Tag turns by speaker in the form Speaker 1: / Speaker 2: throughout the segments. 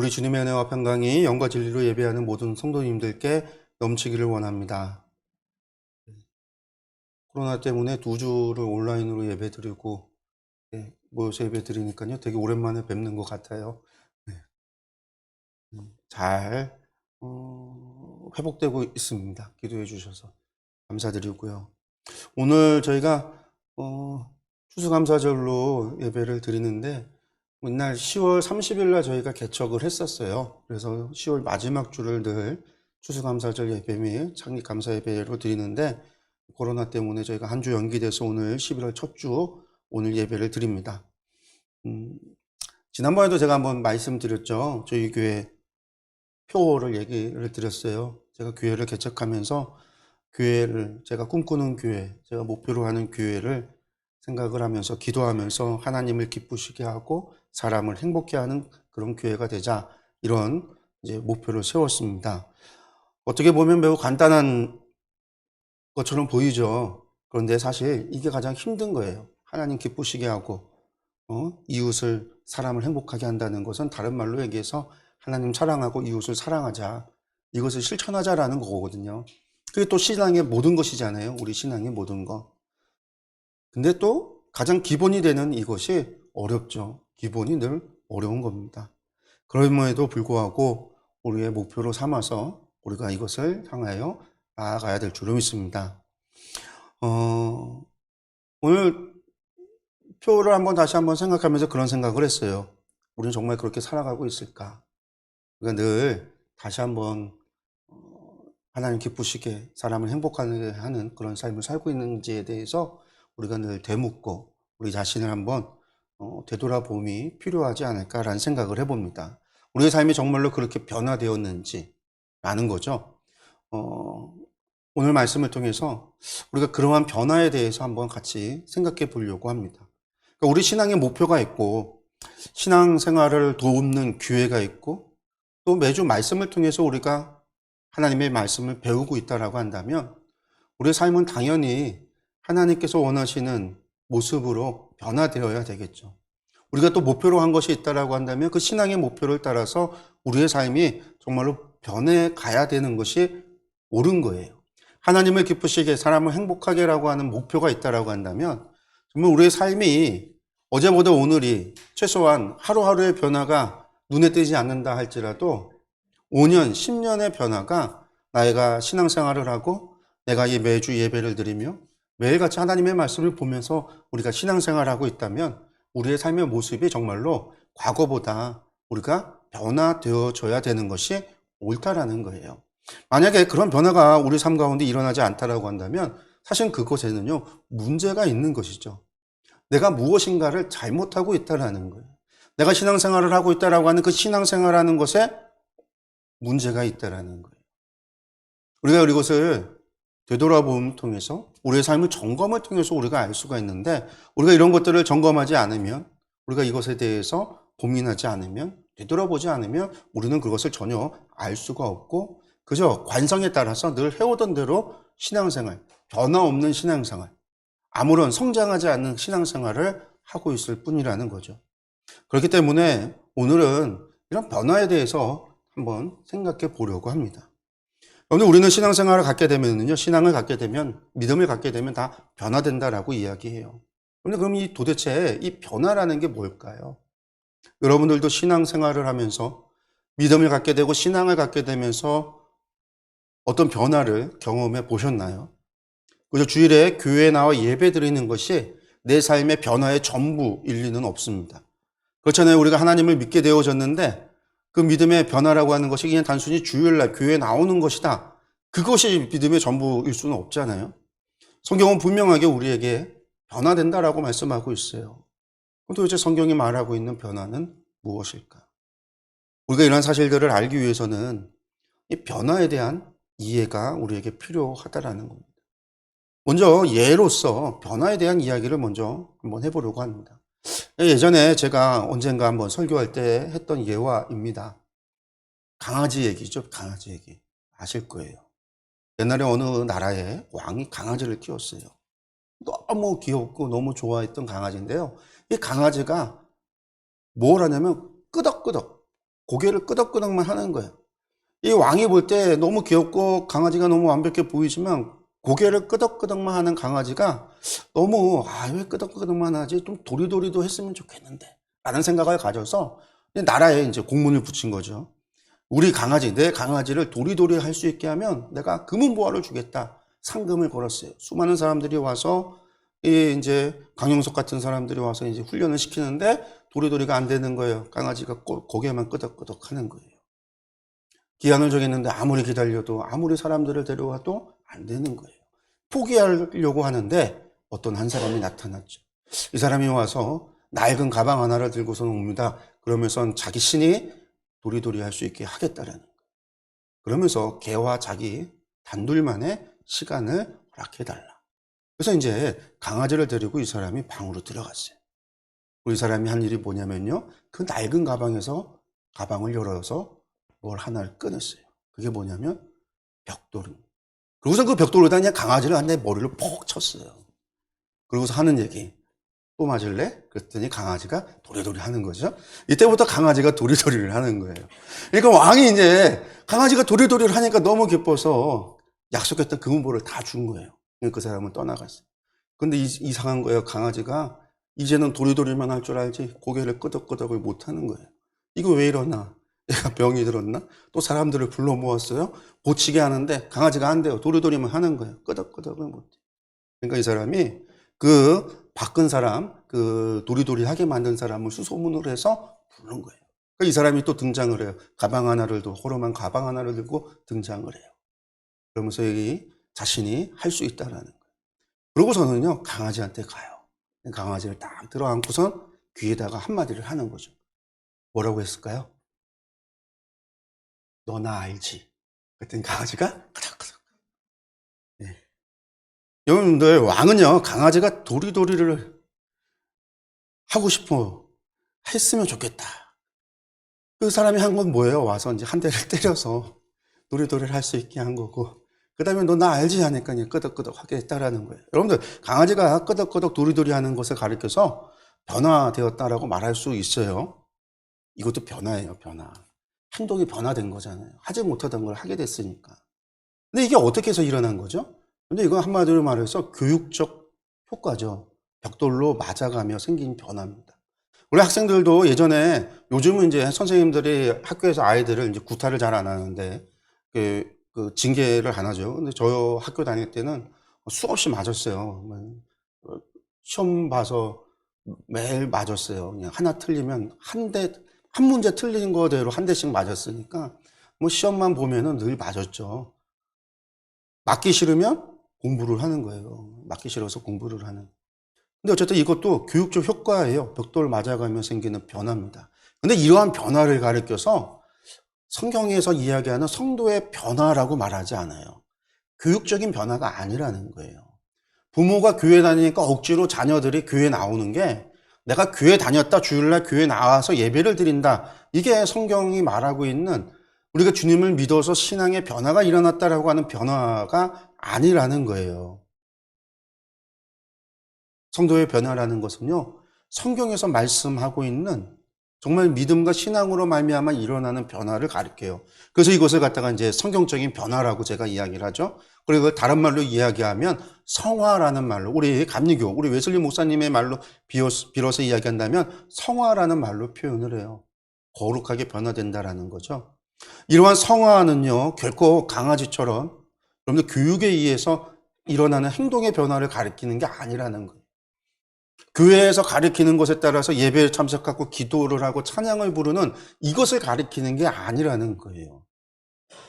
Speaker 1: 우리 주님의 은혜와 평강이 영과 진리로 예배하는 모든 성도님들께 넘치기를 원합니다. 코로나 때문에 2주를 온라인으로 예배드리고 모여서 예배드리니까요. 되게 오랜만에 뵙는 것 같아요. 네. 잘 회복되고 있습니다. 기도해 주셔서 감사드리고요. 오늘 저희가 추수감사절로 예배를 드리는데 맨날 10월 30일 날 저희가 개척을 했었어요. 그래서 10월 마지막 주를 늘 추수감사절 예배 및 창립감사 예배로 드리는데 코로나 때문에 저희가 한 주 연기돼서 오늘 11월 첫 주 오늘 예배를 드립니다. 지난번에도 제가 한번 말씀드렸죠. 저희 교회 표를 얘기를 드렸어요. 제가 교회를 개척하면서 교회를 제가 꿈꾸는 교회, 제가 목표로 하는 교회를 생각을 하면서 기도하면서 하나님을 기쁘시게 하고 사람을 행복해 하는 그런 교회가 되자, 이런 이제 목표를 세웠습니다. 어떻게 보면 매우 간단한 것처럼 보이죠. 그런데 사실 이게 가장 힘든 거예요. 하나님 기쁘시게 하고 이웃을, 사람을 행복하게 한다는 것은 다른 말로 얘기해서 하나님 사랑하고 이웃을 사랑하자, 이것을 실천하자라는 거거든요. 그게 또 신앙의 모든 것이잖아요. 우리 신앙의 모든 것. 근데 또 가장 기본이 되는 이것이 어렵죠. 기본이 늘 어려운 겁니다. 그럼에도 불구하고 우리의 목표로 삼아서 우리가 이것을 향하여 나아가야 될 줄로 믿습니다. 오늘 표를 다시 한번 생각하면서 그런 생각을 했어요. 우리는 정말 그렇게 살아가고 있을까? 우리가 늘 다시 한번 하나님 기쁘시게 사람을 행복하게 하는 그런 삶을 살고 있는지에 대해서 우리가 늘 되묻고 우리 자신을 한번 되돌아봄이 필요하지 않을까라는 생각을 해봅니다. 우리의 삶이 정말로 그렇게 변화되었는지라는 거죠. 오늘 말씀을 통해서 우리가 그러한 변화에 대해서 한번 같이 생각해 보려고 합니다. 그러니까 우리 신앙의 목표가 있고 신앙생활을 돕는 교회가 있고 또 매주 말씀을 통해서 우리가 하나님의 말씀을 배우고 있다라고 한다면 우리의 삶은 당연히 하나님께서 원하시는 모습으로 변화되어야 되겠죠. 우리가 또 목표로 한 것이 있다라고 한다면 그 신앙의 목표를 따라서 우리의 삶이 정말로 변해가야 되는 것이 옳은 거예요. 하나님을 기쁘시게 사람을 행복하게라고 하는 목표가 있다라고 한다면 정말 우리의 삶이 어제보다 오늘이 최소한 하루하루의 변화가 눈에 띄지 않는다 할지라도 5년, 10년의 변화가 내가 신앙생활을 하고 내가 매주 예배를 드리며 매일같이 하나님의 말씀을 보면서 우리가 신앙생활을 하고 있다면 우리의 삶의 모습이 정말로 과거보다 우리가 변화되어져야 되는 것이 옳다라는 거예요. 만약에 그런 변화가 우리 삶 가운데 일어나지 않다라고 한다면 사실 그것에는요 문제가 있는 것이죠. 내가 무엇인가를 잘못하고 있다라는 거예요. 내가 신앙생활을 하고 있다라고 하는 그 신앙생활하는 것에 문제가 있다라는 거예요. 우리가 이것을 되돌아봄을 통해서 우리의 삶의 점검을 통해서 우리가 알 수가 있는데 우리가 이런 것들을 점검하지 않으면 우리가 이것에 대해서 고민하지 않으면 되돌아보지 않으면 우리는 그것을 전혀 알 수가 없고 그저 관성에 따라서 늘 해오던 대로 신앙생활, 변화 없는 신앙생활, 아무런 성장하지 않는 신앙생활을 하고 있을 뿐이라는 거죠. 그렇기 때문에 오늘은 이런 변화에 대해서 한번 생각해 보려고 합니다. 오늘 우리는 신앙생활을 갖게 되면요, 신앙을 갖게 되면, 믿음을 갖게 되면 다 변화된다라고 이야기해요. 그런데 그럼 도대체 이 변화라는 게 뭘까요? 여러분들도 신앙생활을 하면서 믿음을 갖게 되고 신앙을 갖게 되면서 어떤 변화를 경험해 보셨나요? 그저 주일에 교회에 나와 예배 드리는 것이 내 삶의 변화의 전부일 리는 없습니다. 그렇잖아요. 우리가 하나님을 믿게 되어졌는데 그 믿음의 변화라고 하는 것이 그냥 단순히 주일날 교회에 나오는 것이다, 그것이 믿음의 전부일 수는 없잖아요. 성경은 분명하게 우리에게 변화된다라고 말씀하고 있어요. 도대체 성경이 말하고 있는 변화는 무엇일까? 우리가 이런 사실들을 알기 위해서는 이 변화에 대한 이해가 우리에게 필요하다라는 겁니다. 먼저 예로서 변화에 대한 이야기를 먼저 한번 해보려고 합니다. 예전에 제가 언젠가 한번 설교할 때 했던 예화입니다. 강아지 얘기죠. 강아지 얘기. 아실 거예요. 옛날에 어느 나라에 왕이 강아지를 키웠어요. 너무 귀엽고 너무 좋아했던 강아지인데요. 이 강아지가 뭘 하냐면 끄덕끄덕 고개를 끄덕끄덕만 하는 거예요. 이 왕이 볼 때 너무 귀엽고 강아지가 너무 완벽해 보이지만 고개를 끄덕끄덕만 하는 강아지가 너무 왜 끄덕끄덕만 하지? 좀 도리도리도 했으면 좋겠는데 라는 생각을 가져서 나라에 이제 공문을 붙인 거죠. 우리 강아지, 내 강아지를 도리도리 할 수 있게 하면 내가 금은보화를 주겠다. 상금을 걸었어요. 수많은 사람들이 와서 이제 강용석 같은 사람들이 와서 이제 훈련을 시키는데 도리도리가 안 되는 거예요. 강아지가 고개만 끄덕끄덕 하는 거예요. 기한을 정했는데 아무리 기다려도 아무리 사람들을 데려와도 안 되는 거예요. 포기하려고 하는데 어떤 한 사람이 나타났죠. 이 사람이 와서 낡은 가방 하나를 들고서 옵니다. 그러면서 자기 신이 도리도리 할 수 있게 하겠다라는 거예요. 그러면서 개와 자기 단둘만의 시간을 허락해달라. 그래서 이제 강아지를 데리고 이 사람이 방으로 들어갔어요. 이 사람이 한 일이 뭐냐면요. 그 낡은 가방에서 가방을 열어서 뭘 하나를 꺼냈어요. 그게 뭐냐면 벽돌. 그리고서 그 벽돌로다 그냥 강아지를 한 대 머리를 퍽 쳤어요. 그러고서 하는 얘기. 또 맞을래? 그랬더니 강아지가 도리도리 하는 거죠. 이때부터 강아지가 도리도리를 하는 거예요. 그러니까 왕이 이제 강아지가 도리도리를 하니까 너무 기뻐서 약속했던 금은보를 다 준 거예요. 그 사람은 떠나갔어요. 근데 이상한 거예요. 강아지가 이제는 도리도리만 할 줄 알지 고개를 끄덕끄덕을 못 하는 거예요. 이거 왜 이러나? 얘가 병이 들었나? 또 사람들을 불러 모았어요. 고치게 하는데 강아지가 안 돼요. 도리도리만 하는 거예요. 끄덕끄덕을 못 해요. 그러니까 이 사람이 그 바꾼 사람, 그 도리도리 하게 만든 사람을 수소문으로 해서 부른 거예요. 그러니까 이 사람이 또 등장을 해요. 가방 하나를 들고, 호름한 가방 하나를 들고 등장을 해요. 그러면서 이 자신이 할 수 있다라는 거예요. 그러고서는요, 강아지한테 가요. 강아지를 딱 들어안고선 귀에다가 한마디를 하는 거죠. 뭐라고 했을까요? 너 나 알지? 그랬더니 강아지가 끄덕끄덕. 네. 여러분들, 왕은요, 강아지가 도리도리를 하고 싶어 했으면 좋겠다. 그 사람이 한 건 뭐예요? 와서 이제 한 대를 때려서 도리도리를 할 수 있게 한 거고, 그 다음에 너 나 알지? 하니까 끄덕끄덕 하게 했다라는 거예요. 여러분들, 강아지가 끄덕끄덕 도리도리 하는 것을 가리켜서 변화되었다라고 말할 수 있어요. 이것도 변화예요, 변화. 행동이 변화된 거잖아요. 하지 못하던 걸 하게 됐으니까. 근데 이게 어떻게 해서 일어난 거죠? 근데 이건 한마디로 말해서 교육적 효과죠. 벽돌로 맞아가며 생긴 변화입니다. 우리 학생들도 예전에 요즘은 이제 선생님들이 학교에서 아이들을 이제 구타를 잘 안 하는데 그 징계를 안 하죠. 근데 저 학교 다닐 때는 수없이 맞았어요. 시험 봐서 매일 맞았어요. 그냥 하나 틀리면 한 문제 틀린 거대로 한 대씩 맞았으니까 뭐 시험만 보면은 늘 맞았죠. 맞기 싫으면 공부를 하는 거예요. 맞기 싫어서 공부를 하는. 근데 어쨌든 이것도 교육적 효과예요. 벽돌 맞아가며 생기는 변화입니다. 근데 이러한 변화를 가리켜서 성경에서 이야기하는 성도의 변화라고 말하지 않아요. 교육적인 변화가 아니라는 거예요. 부모가 교회 다니니까 억지로 자녀들이 교회 나오는 게 내가 교회 다녔다 주일날 교회 나와서 예배를 드린다. 이게 성경이 말하고 있는 우리가 주님을 믿어서 신앙의 변화가 일어났다라고 하는 변화가 아니라는 거예요. 성도의 변화라는 것은요, 성경에서 말씀하고 있는 정말 믿음과 신앙으로 말미암아 일어나는 변화를 가리켜요. 그래서 이것을 갖다가 이제 성경적인 변화라고 제가 이야기를 하죠. 그리고 다른 말로 이야기하면 성화라는 말로, 우리 감리교, 우리 웨슬리 목사님의 말로 빌어서 이야기한다면 성화라는 말로 표현을 해요. 거룩하게 변화된다라는 거죠. 이러한 성화는요, 결코 강아지처럼 여러분들 교육에 의해서 일어나는 행동의 변화를 가리키는 게 아니라는 거예요. 교회에서 가리키는 것에 따라서 예배에 참석하고 기도를 하고 찬양을 부르는 이것을 가리키는 게 아니라는 거예요.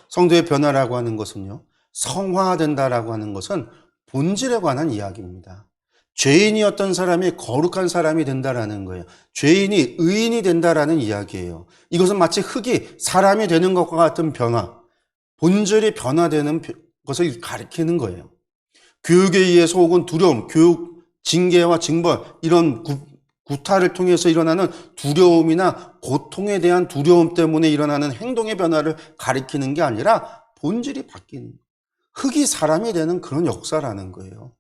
Speaker 1: 성도의 변화라고 하는 것은요, 성화된다라고 하는 것은 본질에 관한 이야기입니다. 죄인이었던 사람이 거룩한 사람이 된다라는 거예요. 죄인이 의인이 된다라는 이야기예요. 이것은 마치 흙이 사람이 되는 것과 같은 변화, 본질이 변화되는 것을 가리키는 거예요. 교육에 의해서 혹은 두려움, 교육, 징계와 징벌, 이런 구타를 통해서 일어나는 두려움이나 고통에 대한 두려움 때문에 일어나는 행동의 변화를 가리키는 게 아니라 본질이 바뀌는, 흙이 사람이 되는 그런 역사라는 거예요.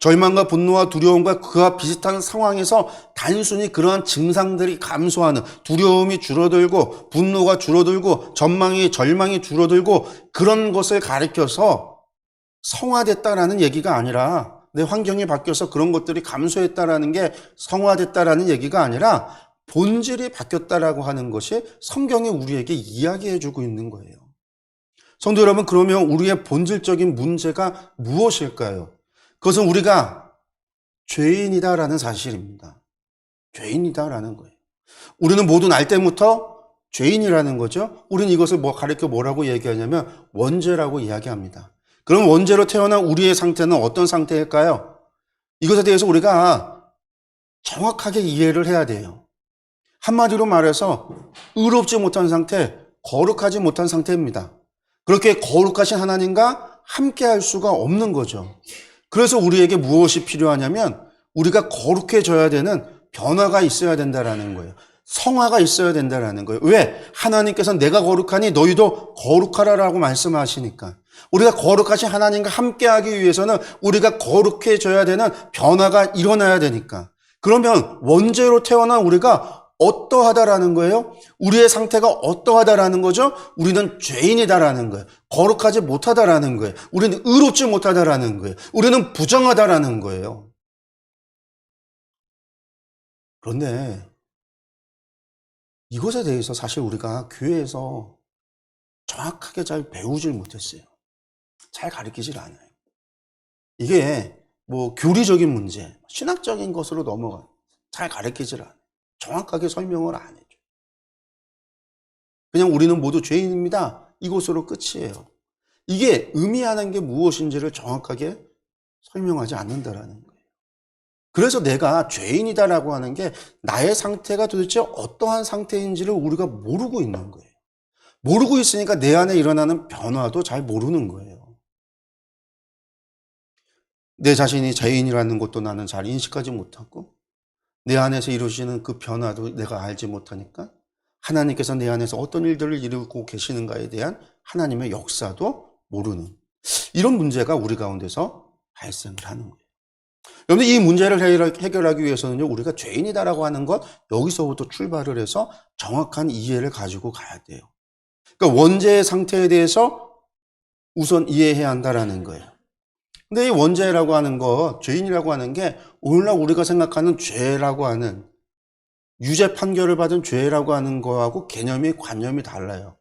Speaker 1: 절망과 분노와 두려움과 그와 비슷한 상황에서 단순히 그러한 증상들이 감소하는, 두려움이 줄어들고 분노가 줄어들고 절망이 줄어들고 그런 것을 가리켜서 성화됐다라는 얘기가 아니라, 내 환경이 바뀌어서 그런 것들이 감소했다라는 게 성화됐다라는 얘기가 아니라 본질이 바뀌었다라고 하는 것이 성경이 우리에게 이야기해주고 있는 거예요. 성도 여러분, 그러면 우리의 본질적인 문제가 무엇일까요? 그것은 우리가 죄인이다라는 사실입니다. 죄인이다라는 거예요. 우리는 모두 날 때부터 죄인이라는 거죠. 우리는 이것을 가리켜 뭐라고 얘기하냐면 원죄라고 이야기합니다. 그럼 원죄로 태어난 우리의 상태는 어떤 상태일까요? 이것에 대해서 우리가 정확하게 이해를 해야 돼요. 한마디로 말해서 의롭지 못한 상태, 거룩하지 못한 상태입니다. 그렇게 거룩하신 하나님과 함께할 수가 없는 거죠. 그래서 우리에게 무엇이 필요하냐면 우리가 거룩해져야 되는 변화가 있어야 된다라는 거예요. 성화가 있어야 된다라는 거예요. 왜? 하나님께서 내가 거룩하니 너희도 거룩하라라고 말씀하시니까. 우리가 거룩하신 하나님과 함께하기 위해서는 우리가 거룩해져야 되는 변화가 일어나야 되니까. 그러면 원죄로 태어난 우리가 어떠하다라는 거예요? 우리의 상태가 어떠하다라는 거죠? 우리는 죄인이다라는 거예요. 거룩하지 못하다라는 거예요. 우리는 의롭지 못하다라는 거예요. 우리는 부정하다라는 거예요. 그런데 이것에 대해서 사실 우리가 교회에서 정확하게 잘 배우질 못했어요. 잘 가르치질 않아요. 이게 교리적인 문제, 신학적인 것으로 잘 가르치질 않아요. 정확하게 설명을 안 해줘요. 그냥 우리는 모두 죄인입니다. 이것으로 끝이에요. 이게 의미하는 게 무엇인지를 정확하게 설명하지 않는다라는 거예요. 그래서 내가 죄인이다라고 하는 게 나의 상태가 도대체 어떠한 상태인지를 우리가 모르고 있는 거예요. 모르고 있으니까 내 안에 일어나는 변화도 잘 모르는 거예요. 내 자신이 죄인이라는 것도 나는 잘 인식하지 못하고 내 안에서 이루시는 그 변화도 내가 알지 못하니까 하나님께서 내 안에서 어떤 일들을 이루고 계시는가에 대한 하나님의 역사도 모르는 이런 문제가 우리 가운데서 발생을 하는 거예요. 여러분, 이 문제를 해결하기 위해서는요, 우리가 죄인이다라고 하는 것, 여기서부터 출발을 해서 정확한 이해를 가지고 가야 돼요. 그러니까 원죄의 상태에 대해서 우선 이해해야 한다라는 거예요. 근데 이 원죄라고 하는 것, 죄인이라고 하는 게 오늘날 우리가 생각하는 죄라고 하는 유죄 판결을 받은 죄라고 하는 거하고 관념이 달라요.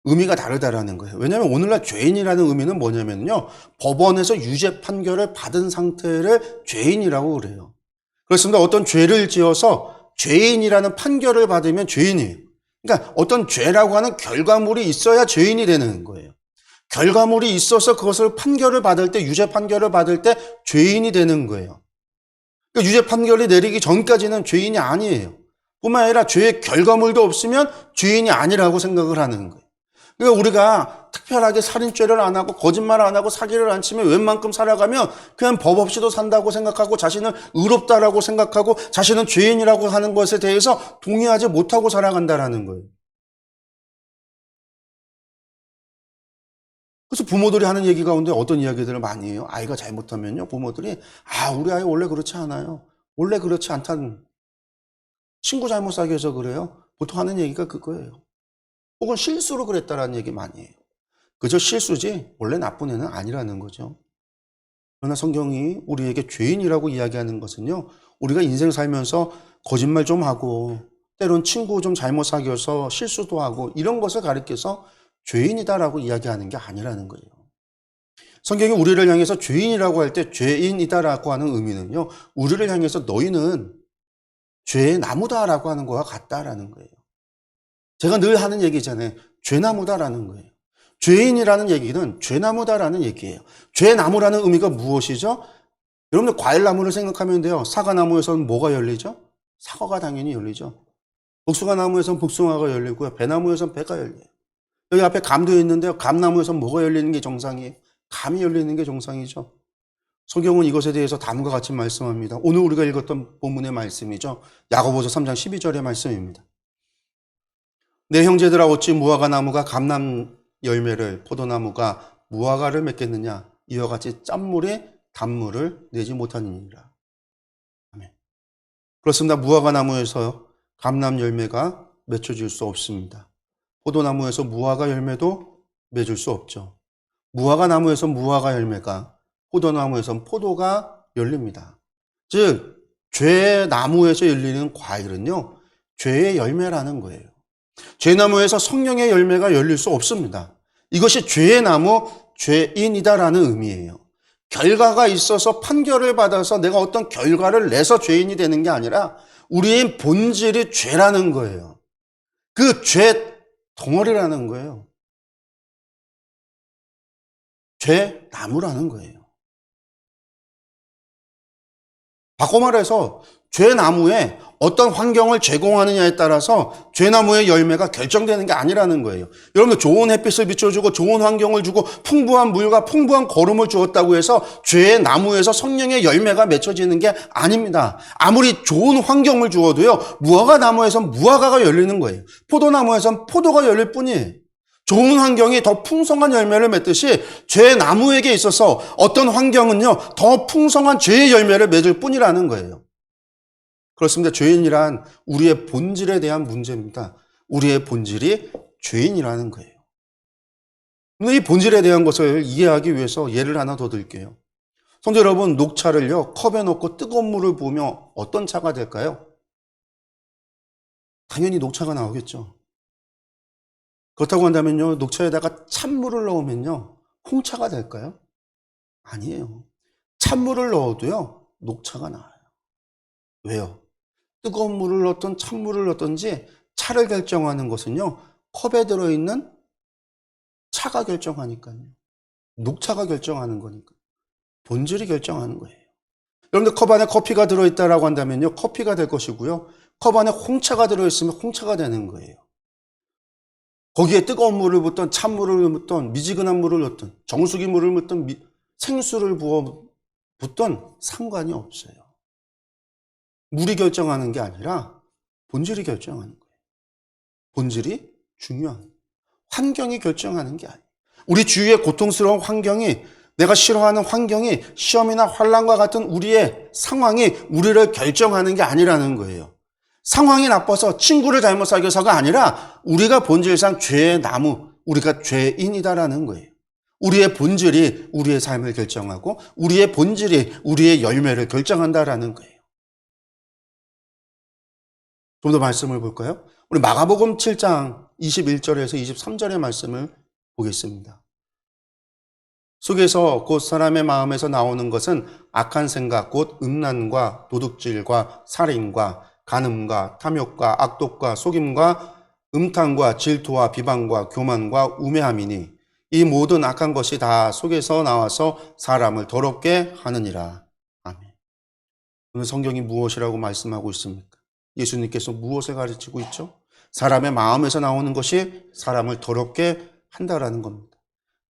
Speaker 1: 의미가 다르다라는 거예요. 왜냐하면 오늘날 죄인이라는 의미는 뭐냐면요, 법원에서 유죄 판결을 받은 상태를 죄인이라고 그래요. 그렇습니다. 어떤 죄를 지어서 죄인이라는 판결을 받으면 죄인이에요. 그러니까 어떤 죄라고 하는 결과물이 있어야 죄인이 되는 거예요. 결과물이 있어서 그것을 유죄 판결을 받을 때 죄인이 되는 거예요. 그러니까 유죄 판결이 내리기 전까지는 죄인이 아니에요. 뿐만 아니라 죄의 결과물도 없으면 죄인이 아니라고 생각을 하는 거예요. 그러니까 우리가 특별하게 살인죄를 안 하고 거짓말을 안 하고 사기를 안 치면 웬만큼 살아가면 그냥 법 없이도 산다고 생각하고 자신은 의롭다라고 생각하고 자신은 죄인이라고 하는 것에 대해서 동의하지 못하고 살아간다라는 거예요. 그래서 부모들이 하는 얘기 가운데 어떤 이야기들을 많이 해요. 아이가 잘못하면요, 부모들이 우리 아이 원래 그렇지 않아요. 원래 그렇지 않다는, 친구 잘못 사귀어서 그래요. 보통 하는 얘기가 그거예요. 혹은 실수로 그랬다라는 얘기 많이 해요. 그저 실수지 원래 나쁜 애는 아니라는 거죠. 그러나 성경이 우리에게 죄인이라고 이야기하는 것은요, 우리가 인생 살면서 거짓말 좀 하고 때론 친구 좀 잘못 사귀어서 실수도 하고 이런 것을 가리켜서 죄인이다라고 이야기하는 게 아니라는 거예요. 성경이 우리를 향해서 죄인이라고 할 때 죄인이다라고 하는 의미는요, 우리를 향해서 너희는 죄의 나무다라고 하는 거와 같다라는 거예요. 제가 늘 하는 얘기잖아요. 죄나무다라는 거예요. 죄인이라는 얘기는 죄나무다라는 얘기예요. 죄나무라는 의미가 무엇이죠? 여러분들 과일나무를 생각하면 돼요. 사과나무에서는 뭐가 열리죠? 사과가 당연히 열리죠. 복숭아나무에서는 복숭아가 열리고요. 배나무에서는 배가 열려요. 여기 앞에 감도 있는데요. 감나무에서는 뭐가 열리는 게 정상이에요? 감이 열리는 게 정상이죠. 성경은 이것에 대해서 다음과 같이 말씀합니다. 오늘 우리가 읽었던 본문의 말씀이죠. 야고보서 3장 12절의 말씀입니다. 내 형제들아, 어찌 무화과 나무가 감람 열매를, 포도나무가 무화과를 맺겠느냐? 이와 같이 짠물이 단물을 내지 못하느니라. 아멘. 그렇습니다. 무화과 나무에서 감람 열매가 맺혀질 수 없습니다. 포도나무에서 무화과 열매도 맺을 수 없죠. 무화과 나무에서 무화과 열매가, 포도나무에선 포도가 열립니다. 즉 죄의 나무에서 열리는 과일은요, 죄의 열매라는 거예요. 죄나무에서 성령의 열매가 열릴 수 없습니다. 이것이 죄의 나무, 죄인이다라는 의미예요. 결과가 있어서 판결을 받아서 내가 어떤 결과를 내서 죄인이 되는 게 아니라 우리의 본질이 죄라는 거예요. 그 죄 덩어리라는 거예요. 죄 나무라는 거예요. 바꿔 말해서 죄나무에 어떤 환경을 제공하느냐에 따라서 죄나무의 열매가 결정되는 게 아니라는 거예요. 여러분들 좋은 햇빛을 비춰주고 좋은 환경을 주고 풍부한 물과 풍부한 거름을 주었다고 해서 죄의 나무에서 성령의 열매가 맺혀지는 게 아닙니다. 아무리 좋은 환경을 주어도요, 무화과 나무에선 무화과가 열리는 거예요. 포도나무에선 포도가 열릴 뿐이에요. 좋은 환경이 더 풍성한 열매를 맺듯이 죄의 나무에게 있어서 어떤 환경은요, 더 풍성한 죄의 열매를 맺을 뿐이라는 거예요. 그렇습니다. 죄인이란 우리의 본질에 대한 문제입니다. 우리의 본질이 죄인이라는 거예요. 근데 이 본질에 대한 것을 이해하기 위해서 예를 하나 더 들게요. 성도 여러분, 녹차를요, 컵에 넣고 뜨거운 물을 부으면 어떤 차가 될까요? 당연히 녹차가 나오겠죠. 그렇다고 한다면요, 녹차에다가 찬물을 넣으면요, 홍차가 될까요? 아니에요. 찬물을 넣어도요, 녹차가 나와요. 왜요? 뜨거운 물을 넣든 찬물을 넣든지 차를 결정하는 것은요, 컵에 들어있는 차가 결정하니까요. 녹차가 결정하는 거니까. 본질이 결정하는 거예요. 여러분들 컵 안에 커피가 들어있다라고 한다면요, 커피가 될 것이고요. 컵 안에 홍차가 들어있으면 홍차가 되는 거예요. 거기에 뜨거운 물을 붓든 찬물을 붓든 미지근한 물을 넣든 정수기 물을 붓든 생수를 부어 붓든 상관이 없어요. 물이 결정하는 게 아니라 본질이 결정하는 거예요. 본질이 중요한 거예요. 환경이 결정하는 게 아니에요. 우리 주위의 고통스러운 환경이, 내가 싫어하는 환경이, 시험이나 환난과 같은 우리의 상황이 우리를 결정하는 게 아니라는 거예요. 상황이 나빠서 친구를 잘못 사귀어서가 아니라 우리가 본질상 죄의 나무, 우리가 죄인이다라는 거예요. 우리의 본질이 우리의 삶을 결정하고 우리의 본질이 우리의 열매를 결정한다라는 거예요. 좀 더 말씀을 볼까요? 우리 마가복음 7장 21절에서 23절의 말씀을 보겠습니다. 속에서 곧 사람의 마음에서 나오는 것은 악한 생각, 곧 음란과 도둑질과 살인과 간음과 탐욕과 악독과 속임과 음탕과 질투와 비방과 교만과 우매함이니 이 모든 악한 것이 다 속에서 나와서 사람을 더럽게 하느니라. 아멘. 오늘 성경이 무엇이라고 말씀하고 있습니까? 예수님께서 무엇을 가르치고 있죠? 사람의 마음에서 나오는 것이 사람을 더럽게 한다라는 겁니다.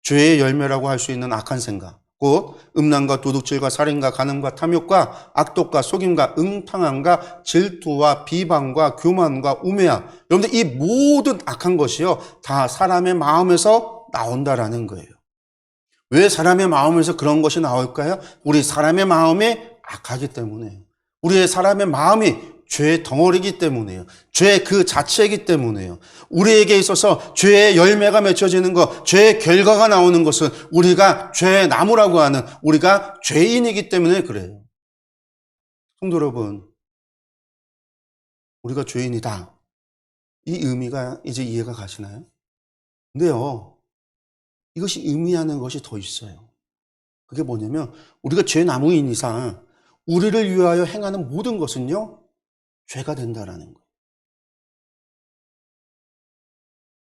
Speaker 1: 죄의 열매라고 할 수 있는 악한 생각, 곧 음란과 도둑질과 살인과 간음과 탐욕과 악독과 속임과 음탕함과 질투와 비방과 교만과 우매함. 여러분들 이 모든 악한 것이요, 다 사람의 마음에서 나온다라는 거예요. 왜 사람의 마음에서 그런 것이 나올까요? 우리 사람의 마음이 악하기 때문에, 우리의 사람의 마음이 죄의 덩어리이기 때문에요. 죄 그 자체이기 때문에요. 우리에게 있어서 죄의 열매가 맺혀지는 것, 죄의 결과가 나오는 것은 우리가 죄의 나무라고 하는, 우리가 죄인이기 때문에 그래요. 성도 여러분, 우리가 죄인이다. 이 의미가 이제 이해가 가시나요? 근데요, 이것이 의미하는 것이 더 있어요. 그게 뭐냐면 우리가 죄 나무인 이상 우리를 위하여 행하는 모든 것은요, 죄가 된다라는 거예요.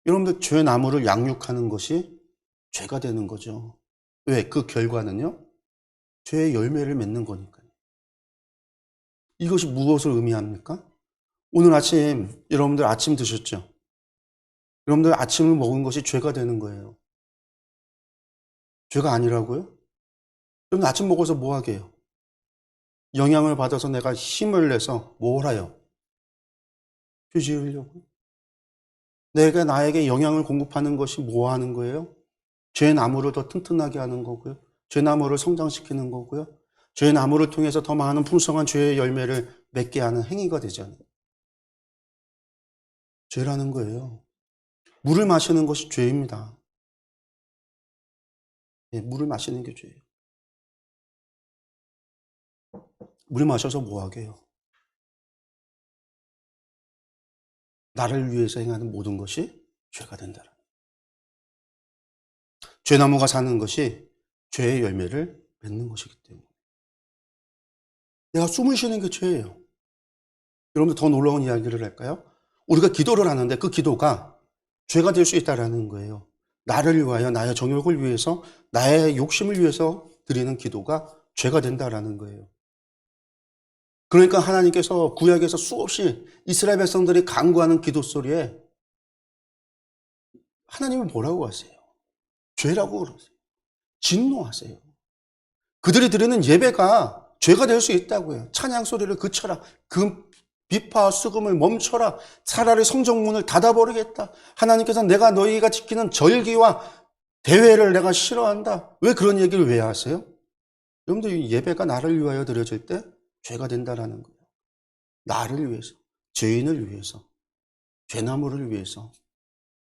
Speaker 1: 여러분들 죄 나무를 양육하는 것이 죄가 되는 거죠. 왜? 그 결과는요, 죄의 열매를 맺는 거니까요. 이것이 무엇을 의미합니까? 오늘 아침 여러분들 아침 드셨죠? 여러분들 아침을 먹은 것이 죄가 되는 거예요. 죄가 아니라고요? 여러분 아침 먹어서 뭐 하게요? 영향을 받아서 내가 힘을 내서 뭘 하요? 죄 지으려고? 내가 나에게 영향을 공급하는 것이 뭐 하는 거예요? 죄 나무를 더 튼튼하게 하는 거고요. 죄 나무를 성장시키는 거고요. 죄 나무를 통해서 더 많은 풍성한 죄의 열매를 맺게 하는 행위가 되잖아요. 죄라는 거예요. 물을 마시는 것이 죄입니다. 예, 물을 마시는 게 죄예요. 물 마셔서 뭐 하게요? 나를 위해서 행하는 모든 것이 죄가 된다. 죄나무가 사는 것이 죄의 열매를 맺는 것이기 때문에. 내가 숨을 쉬는 게 죄예요. 여러분들 더 놀라운 이야기를 할까요? 우리가 기도를 하는데 그 기도가 죄가 될 수 있다는 거예요. 나를 위하여, 나의 정욕을 위해서, 나의 욕심을 위해서 드리는 기도가 죄가 된다는 거예요. 그러니까 하나님께서 구약에서 수없이 이스라엘 백성들이 간구하는 기도 소리에 하나님은 뭐라고 하세요? 죄라고 그러세요. 진노하세요. 그들이 드리는 예배가 죄가 될 수 있다고요. 찬양 소리를 그쳐라. 그 비파와 수금을 멈춰라. 차라리 성정문을 닫아버리겠다. 하나님께서 내가 너희가 지키는 절기와 대회를 내가 싫어한다. 왜 그런 얘기를 왜 하세요? 여러분들 예배가 나를 위하여 드려질 때 죄가 된다라는 거예요. 나를 위해서, 죄인을 위해서, 죄나무를 위해서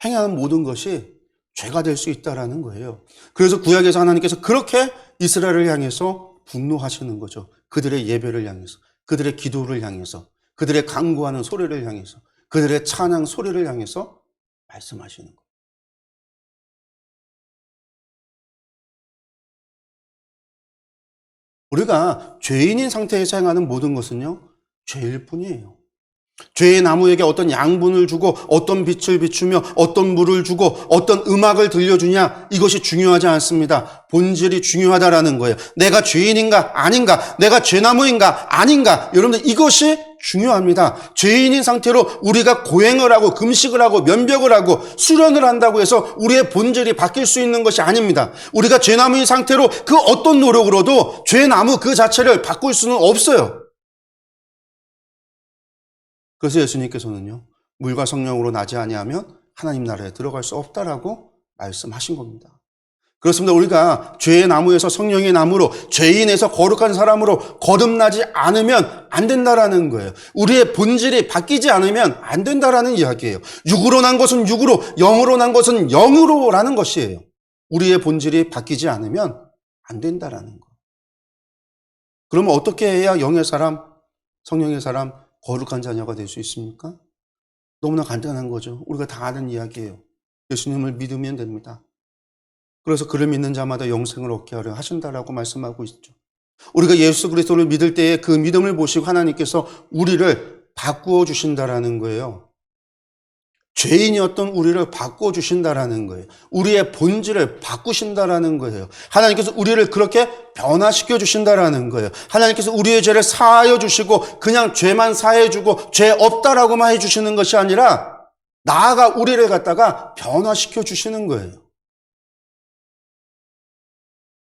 Speaker 1: 행하는 모든 것이 죄가 될 수 있다라는 거예요. 그래서 구약에서 하나님께서 그렇게 이스라엘을 향해서 분노하시는 거죠. 그들의 예배를 향해서, 그들의 기도를 향해서, 그들의 간구하는 소리를 향해서, 그들의 찬양 소리를 향해서 말씀하시는 거예요. 우리가 죄인인 상태에서 행하는 모든 것은요, 죄일 뿐이에요. 죄의 나무에게 어떤 양분을 주고 어떤 빛을 비추며 어떤 물을 주고 어떤 음악을 들려주냐, 이것이 중요하지 않습니다. 본질이 중요하다라는 거예요. 내가 죄인인가 아닌가, 내가 죄나무인가 아닌가, 여러분들 이것이 중요합니다. 죄인인 상태로 우리가 고행을 하고 금식을 하고 면벽을 하고 수련을 한다고 해서 우리의 본질이 바뀔 수 있는 것이 아닙니다. 우리가 죄나무인 상태로 그 어떤 노력으로도 죄나무 그 자체를 바꿀 수는 없어요. 그래서 예수님께서는요, 물과 성령으로 나지 아니하면 하나님 나라에 들어갈 수 없다라고 말씀하신 겁니다. 그렇습니다. 우리가 죄의 나무에서 성령의 나무로, 죄인에서 거룩한 사람으로 거듭나지 않으면 안 된다라는 거예요. 우리의 본질이 바뀌지 않으면 안 된다라는 이야기예요. 육으로 난 것은 육으로, 영으로 난 것은 영으로라는 것이에요. 우리의 본질이 바뀌지 않으면 안 된다라는 거예요. 그러면 어떻게 해야 영의 사람, 성령의 사람, 거룩한 자녀가 될 수 있습니까? 너무나 간단한 거죠. 우리가 다 아는 이야기예요. 예수님을 믿으면 됩니다. 그래서 그를 믿는 자마다 영생을 얻게 하려 하신다라고 말씀하고 있죠. 우리가 예수 그리스도를 믿을 때에 그 믿음을 보시고 하나님께서 우리를 바꾸어 주신다라는 거예요. 죄인이었던 우리를 바꿔주신다라는 거예요. 우리의 본질을 바꾸신다라는 거예요. 하나님께서 우리를 그렇게 변화시켜 주신다라는 거예요. 하나님께서 우리의 죄를 사하여 주시고 그냥 죄만 사해 주고 죄 없다라고만 해 주시는 것이 아니라 나아가 우리를 갖다가 변화시켜 주시는 거예요.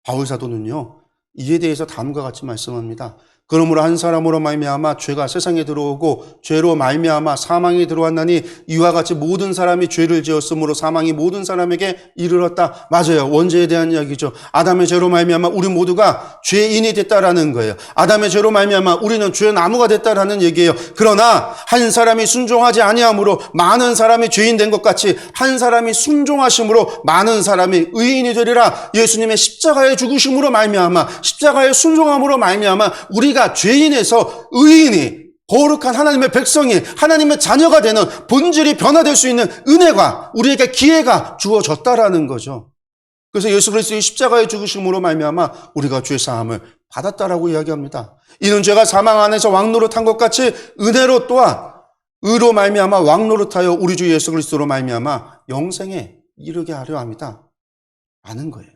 Speaker 1: 바울 사도는요, 이에 대해서 다음과 같이 말씀합니다. 그러므로 한 사람으로 말미암아 죄가 세상에 들어오고 죄로 말미암아 사망이 들어왔나니 이와 같이 모든 사람이 죄를 지었으므로 사망이 모든 사람에게 이르렀다. 맞아요. 원죄에 대한 이야기죠. 아담의 죄로 말미암아 우리 모두가 죄인이 됐다라는 거예요. 아담의 죄로 말미암아 우리는 죄의 나무가 됐다라는 얘기예요. 그러나 한 사람이 순종하지 아니함으로 많은 사람이 죄인 된 것 같이 한 사람이 순종하심으로 많은 사람이 의인이 되리라. 예수님의 십자가의 죽으심으로 말미암아 십자가의 순종함으로 말미암아 우리가 죄인에서 의인이, 거룩한 하나님의 백성이, 하나님의 자녀가 되는 본질이 변화될 수 있는 은혜가, 우리에게 기회가 주어졌다라는 거죠. 그래서 예수 그리스도의 십자가의 죽으심으로 말미암아 우리가 죄 사함을 받았다라고 이야기합니다. 이는 죄가 사망 안에서 왕노릇한 것 같이 은혜로 또한 의로 말미암아 왕노릇하여 우리 주 예수 그리스도로 말미암아 영생에 이르게 하려 합니다. 아는 거예요.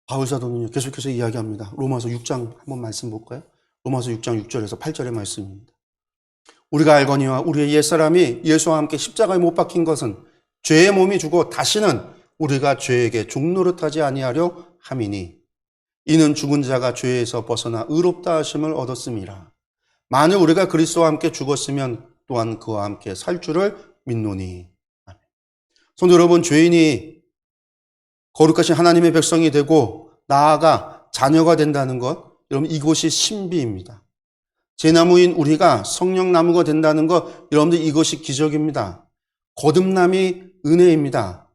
Speaker 1: 바울 사도는요, 계속해서 이야기합니다. 로마서 6장 한번 말씀 볼까요? 로마서 6장 6절에서 8절의 말씀입니다. 우리가 알거니와 우리의 옛사람이 예수와 함께 십자가에 못 박힌 것은 죄의 몸이 죽어 다시는 우리가 죄에게 종노릇하지 아니하려 함이니 이는 죽은 자가 죄에서 벗어나 의롭다 하심을 얻었음이라. 만일 우리가 그리스도와 함께 죽었으면 또한 그와 함께 살 줄을 믿노니. 아멘. 성도 여러분, 죄인이 거룩하신 하나님의 백성이 되고 나아가 자녀가 된다는 것, 여러분 이것이 신비입니다. 제나무인 우리가 성령나무가 된다는 것, 여러분들 이것이 기적입니다. 거듭남이 은혜입니다.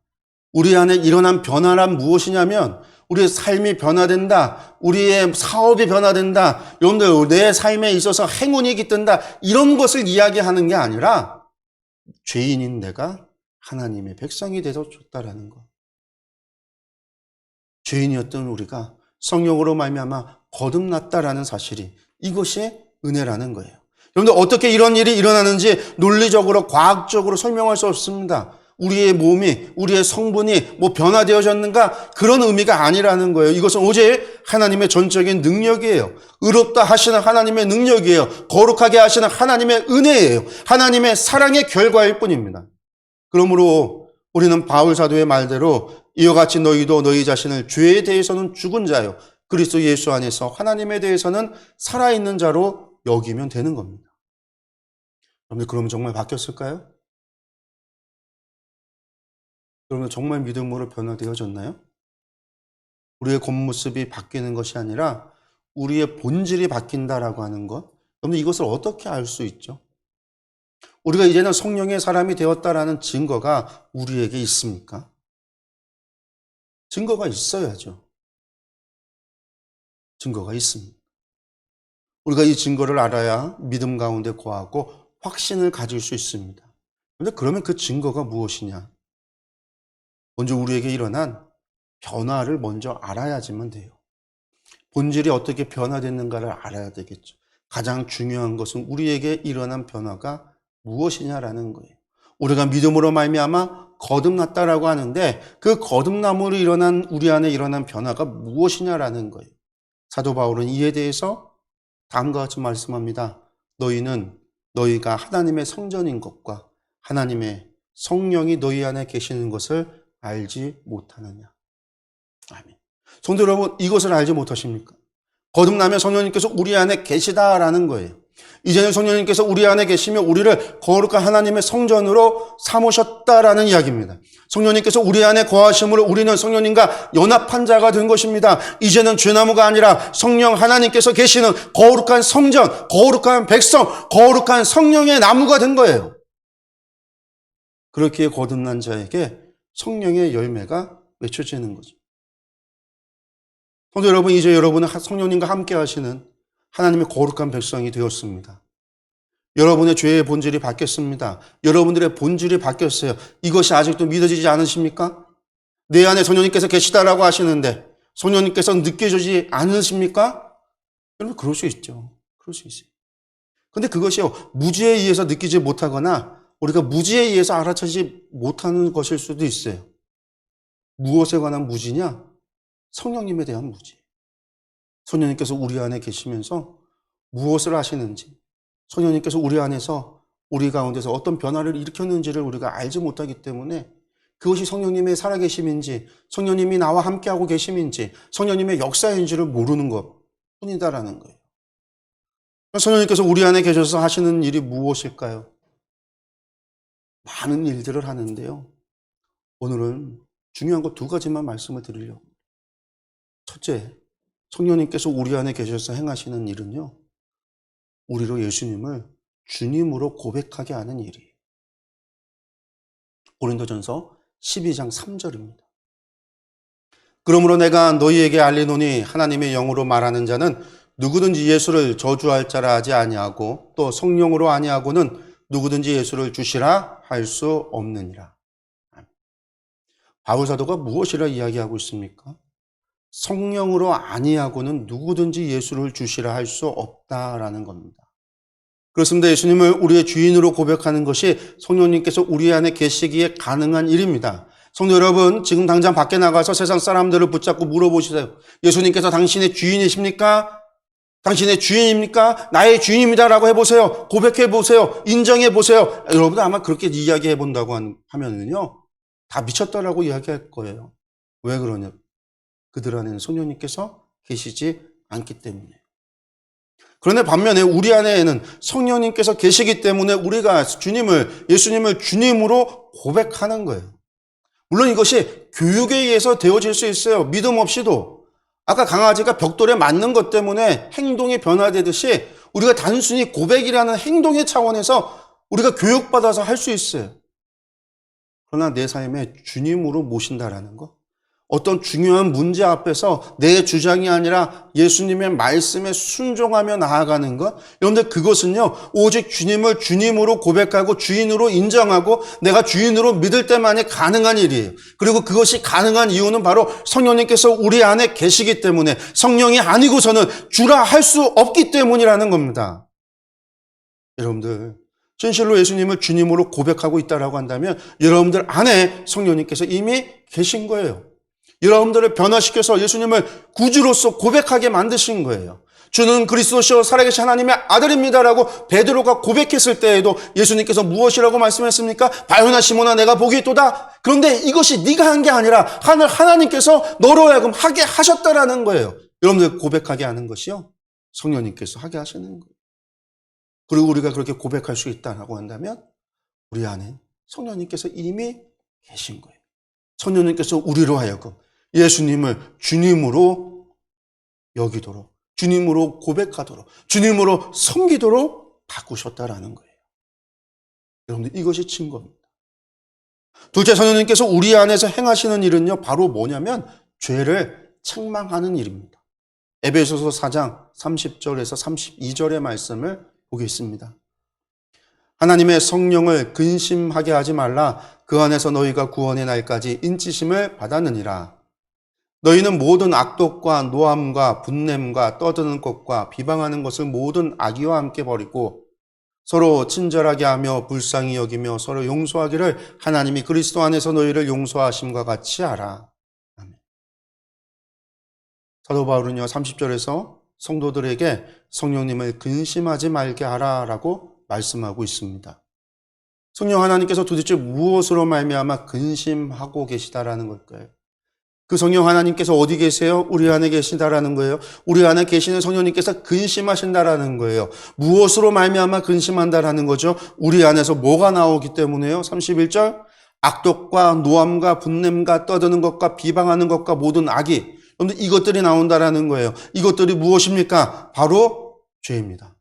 Speaker 1: 우리 안에 일어난 변화란 무엇이냐면 우리의 삶이 변화된다. 우리의 사업이 변화된다. 여러분들 내 삶에 있어서 행운이 깃든다. 이런 것을 이야기하는 게 아니라 죄인인 내가 하나님의 백성이 되어줬다라는 것. 죄인이었던 우리가 성령으로 말미암아 거듭났다라는 사실이 이것이 은혜라는 거예요. 여러분들 어떻게 이런 일이 일어나는지 논리적으로 과학적으로 설명할 수 없습니다. 우리의 몸이 우리의 성분이 변화되어졌는가 그런 의미가 아니라는 거예요. 이것은 오직 하나님의 전적인 능력이에요. 의롭다 하시는 하나님의 능력이에요. 거룩하게 하시는 하나님의 은혜예요. 하나님의 사랑의 결과일 뿐입니다. 그러므로 우리는 바울 사도의 말대로 이와 같이 너희도 너희 자신을 죄에 대해서는 죽은 자요 그리스도 예수 안에서 하나님에 대해서는 살아있는 자로 여기면 되는 겁니다. 여러분들 그러면 정말 바뀌었을까요? 여러분 정말 믿음으로 변화되어졌나요? 우리의 겉모습이 바뀌는 것이 아니라 우리의 본질이 바뀐다라고 하는 것. 여러분 이것을 어떻게 알 수 있죠? 우리가 이제는 성령의 사람이 되었다라는 증거가 우리에게 있습니까? 증거가 있어야죠. 증거가 있습니다. 우리가 이 증거를 알아야 믿음 가운데 거하고 확신을 가질 수 있습니다. 그런데 그러면 그 증거가 무엇이냐? 먼저 우리에게 일어난 변화를 먼저 알아야지만 돼요. 본질이 어떻게 변화됐는가를 알아야 되겠죠. 가장 중요한 것은 우리에게 일어난 변화가 무엇이냐라는 거예요. 우리가 믿음으로 말미암아 거듭났다라고 하는데 그 거듭남으로 일어난 우리 안에 일어난 변화가 무엇이냐라는 거예요. 사도 바울은 이에 대해서 다음과 같이 말씀합니다. 너희는 너희가 하나님의 성전인 것과 하나님의 성령이 너희 안에 계시는 것을 알지 못하느냐. 아멘. 성도 여러분, 이것을 알지 못하십니까? 거듭나면 성령님께서 우리 안에 계시다라는 거예요. 이제는 성령님께서 우리 안에 계시며 우리를 거룩한 하나님의 성전으로 삼으셨다라는 이야기입니다. 성령님께서 우리 안에 거하심으로 우리는 성령님과 연합한 자가 된 것입니다. 이제는 죄나무가 아니라 성령 하나님께서 계시는 거룩한 성전, 거룩한 백성, 거룩한 성령의 나무가 된 거예요. 그렇게 거듭난 자에게 성령의 열매가 맺혀지는 거죠. 성도 여러분, 이제 여러분은 성령님과 함께 하시는 하나님의 거룩한 백성이 되었습니다. 여러분의 죄의 본질이 바뀌었습니다. 여러분들의 본질이 바뀌었어요. 이것이 아직도 믿어지지 않으십니까? 내 안에 성령님께서 계시다라고 하시는데 성령님께서 느껴지지 않으십니까? 여러분 그럴 수 있죠. 그럴 수 있어요. 근데 그것이요 무지에 의해서 느끼지 못하거나 우리가 무지에 의해서 알아차지 못하는 것일 수도 있어요. 무엇에 관한 무지냐? 성령님에 대한 무지. 성령님께서 우리 안에 계시면서 무엇을 하시는지, 성령님께서 우리 안에서 우리 가운데서 어떤 변화를 일으켰는지를 우리가 알지 못하기 때문에 그것이 성령님의 살아계심인지, 성령님이 나와 함께하고 계심인지, 성령님의 역사인지를 모르는 것 뿐이다라는 거예요. 성령님께서 우리 안에 계셔서 하시는 일이 무엇일까요? 많은 일들을 하는데요. 오늘은 중요한 것 두 가지만 말씀을 드리려고. 첫째, 성령님께서 우리 안에 계셔서 행하시는 일은요. 우리로 예수님을 주님으로 고백하게 하는 일이에요. 고린도전서 12장 3절입니다. 그러므로 내가 너희에게 알리노니 하나님의 영으로 말하는 자는 누구든지 예수를 저주할 자라 하지 아니하고 또 성령으로 아니하고는 누구든지 예수를 주시라 할 수 없느니라. 바울 사도가 무엇이라 이야기하고 있습니까? 성령으로 아니하고는 누구든지 예수를 주시라 할 수 없다라는 겁니다. 그렇습니다. 예수님을 우리의 주인으로 고백하는 것이 성령님께서 우리 안에 계시기에 가능한 일입니다. 성도 여러분, 지금 당장 밖에 나가서 세상 사람들을 붙잡고 물어보시세요. 예수님께서 당신의 주인이십니까? 당신의 주인입니까? 나의 주인입니다라고 해보세요. 고백해보세요. 인정해보세요. 여러분도 아마 그렇게 이야기해본다고 하면은요, 다 미쳤다라고 이야기할 거예요. 왜 그러냐? 그들 안에는 성령님께서 계시지 않기 때문에. 그런데 반면에 우리 안에는 성령님께서 계시기 때문에 우리가 예수님을 주님으로 고백하는 거예요. 물론 이것이 교육에 의해서 되어질 수 있어요. 믿음 없이도. 아까 강아지가 벽돌에 맞는 것 때문에 행동이 변화되듯이 우리가 단순히 고백이라는 행동의 차원에서 우리가 교육받아서 할 수 있어요. 그러나 내 삶에 주님으로 모신다라는 것, 어떤 중요한 문제 앞에서 내 주장이 아니라 예수님의 말씀에 순종하며 나아가는 것, 여러분들 그것은요 오직 주님을 주님으로 고백하고 주인으로 인정하고 내가 주인으로 믿을 때만이 가능한 일이에요. 그리고 그것이 가능한 이유는 바로 성령님께서 우리 안에 계시기 때문에, 성령이 아니고서는 주라 할 수 없기 때문이라는 겁니다. 여러분들 진실로 예수님을 주님으로 고백하고 있다라고 한다면 여러분들 안에 성령님께서 이미 계신 거예요. 여러분들을 변화시켜서 예수님을 구주로서 고백하게 만드신 거예요. 주는 그리스도시요 살아계신 하나님의 아들입니다라고 베드로가 고백했을 때에도 예수님께서 무엇이라고 말씀했습니까? 바요나 시몬아 내가 복이 있도다. 그런데 이것이 네가 한 게 아니라 하나님께서 너로 하여금 하게 하셨다라는 거예요. 여러분들 고백하게 하는 것이요 성령님께서 하게 하시는 거예요. 그리고 우리가 그렇게 고백할 수 있다라고 한다면 우리 안에 성령님께서 이미 계신 거예요. 성령님께서 우리로 하여금 예수님을 주님으로 여기도록, 주님으로 고백하도록, 주님으로 섬기도록 바꾸셨다라는 거예요. 여러분들 이것이 증거입니다. 둘째, 성령님께서 우리 안에서 행하시는 일은요 바로 뭐냐면 죄를 책망하는 일입니다. 에베소서 4장 30절에서 32절의 말씀을 보겠습니다. 하나님의 성령을 근심하게 하지 말라. 그 안에서 너희가 구원의 날까지 인치심을 받았느니라. 너희는 모든 악독과 노함과 분냄과 떠드는 것과 비방하는 것을 모든 악의와 함께 버리고 서로 친절하게 하며 불쌍히 여기며 서로 용서하기를 하나님이 그리스도 안에서 너희를 용서하심과 같이 하라. 아멘. 사도 바울은요 30절에서 성도들에게 성령님을 근심하지 말게 하라라고 말씀하고 있습니다. 성령 하나님께서 도대체 무엇으로 말미암아 근심하고 계시다라는 걸까요? 그 성령 하나님께서 어디 계세요? 우리 안에 계시다라는 거예요. 우리 안에 계시는 성령님께서 근심하신다라는 거예요. 무엇으로 말미암아 근심한다라는 거죠? 우리 안에서 뭐가 나오기 때문에요? 31절 악독과 노함과 분냄과 떠드는 것과 비방하는 것과 모든 악이, 그런데 이것들이 나온다라는 거예요. 이것들이 무엇입니까? 바로 죄입니다.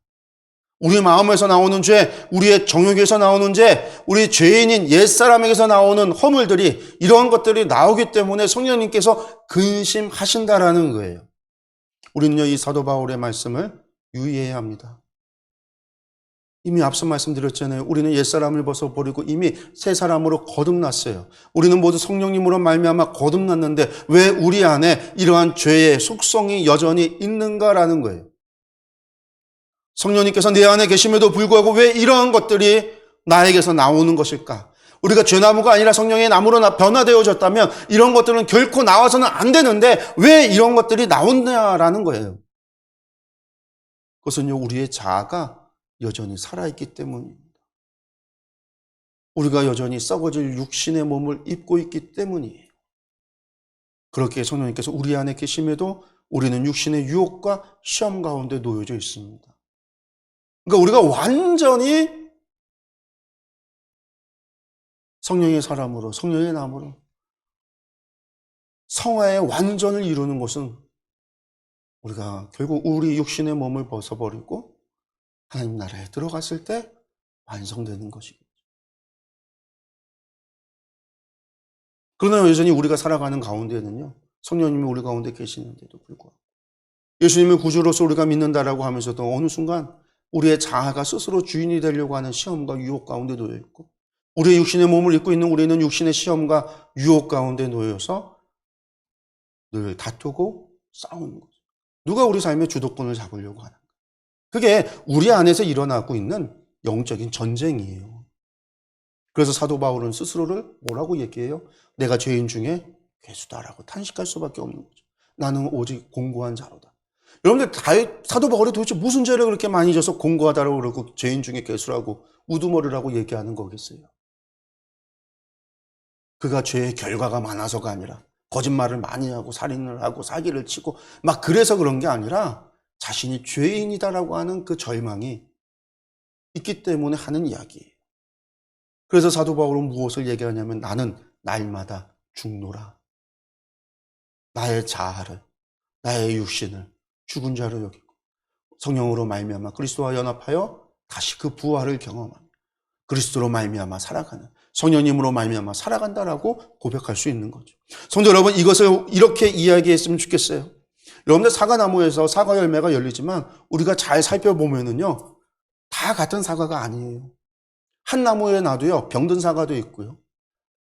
Speaker 1: 우리 마음에서 나오는 죄, 우리의 정욕에서 나오는 죄, 우리 죄인인 옛사람에게서 나오는 허물들이, 이러한 것들이 나오기 때문에 성령님께서 근심하신다라는 거예요. 우리는요 이 사도 바울의 말씀을 유의해야 합니다. 이미 앞서 말씀드렸잖아요. 우리는 옛사람을 벗어버리고 이미 새 사람으로 거듭났어요. 우리는 모두 성령님으로 말미암아 거듭났는데 왜 우리 안에 이러한 죄의 속성이 여전히 있는가라는 거예요. 성령님께서 내 안에 계심에도 불구하고 왜 이러한 것들이 나에게서 나오는 것일까? 우리가 죄나무가 아니라 성령의 나무로 변화되어졌다면 이런 것들은 결코 나와서는 안 되는데 왜 이런 것들이 나오냐라는 거예요. 그것은요 우리의 자아가 여전히 살아있기 때문입니다. 우리가 여전히 썩어질 육신의 몸을 입고 있기 때문이에요. 그렇게 성령님께서 우리 안에 계심에도 우리는 육신의 유혹과 시험 가운데 놓여져 있습니다. 그러니까 우리가 완전히 성령의 사람으로, 성령의 나무로 성화의 완전을 이루는 것은 우리가 결국 우리 육신의 몸을 벗어버리고 하나님 나라에 들어갔을 때 완성되는 것이겠죠. 그러나 여전히 우리가 살아가는 가운데는요 성령님이 우리 가운데 계시는데도 불구하고 예수님을 구주로서 우리가 믿는다라고 하면서도 어느 순간 우리의 자아가 스스로 주인이 되려고 하는 시험과 유혹 가운데 놓여 있고, 우리의 육신의 몸을 입고 있는 우리는 육신의 시험과 유혹 가운데 놓여서 늘 다투고 싸우는 거죠. 누가 우리 삶의 주도권을 잡으려고 하는 거예요. 그게 우리 안에서 일어나고 있는 영적인 전쟁이에요. 그래서 사도 바울은 스스로를 뭐라고 얘기해요? 내가 죄인 중에 괴수다라고 탄식할 수밖에 없는 거죠. 나는 오직 공고한 자로다. 여러분들 사도 바울이 도대체 무슨 죄를 그렇게 많이 져서 공고하다라고 그러고 죄인 중에 괴수라고 우두머리라고 얘기하는 거겠어요? 그가 죄의 결과가 많아서가 아니라 거짓말을 많이 하고 살인을 하고 사기를 치고 막 그래서 그런 게 아니라 자신이 죄인이다라고 하는 그 절망이 있기 때문에 하는 이야기예요. 그래서 사도 바울은 무엇을 얘기하냐면 나는 날마다 죽노라. 나의 자아를, 나의 육신을 죽은 자로 여기고 성령으로 말미암아 그리스도와 연합하여 다시 그 부활을 경험하며 그리스도로 말미암아 살아가는, 성령님으로 말미암아 살아간다라고 고백할 수 있는 거죠. 성도 여러분, 이것을 이렇게 이야기했으면 좋겠어요. 여러분들 사과나무에서 사과 열매가 열리지만 우리가 잘 살펴보면은요, 다 같은 사과가 아니에요. 한 나무에 놔도요, 병든 사과도 있고요,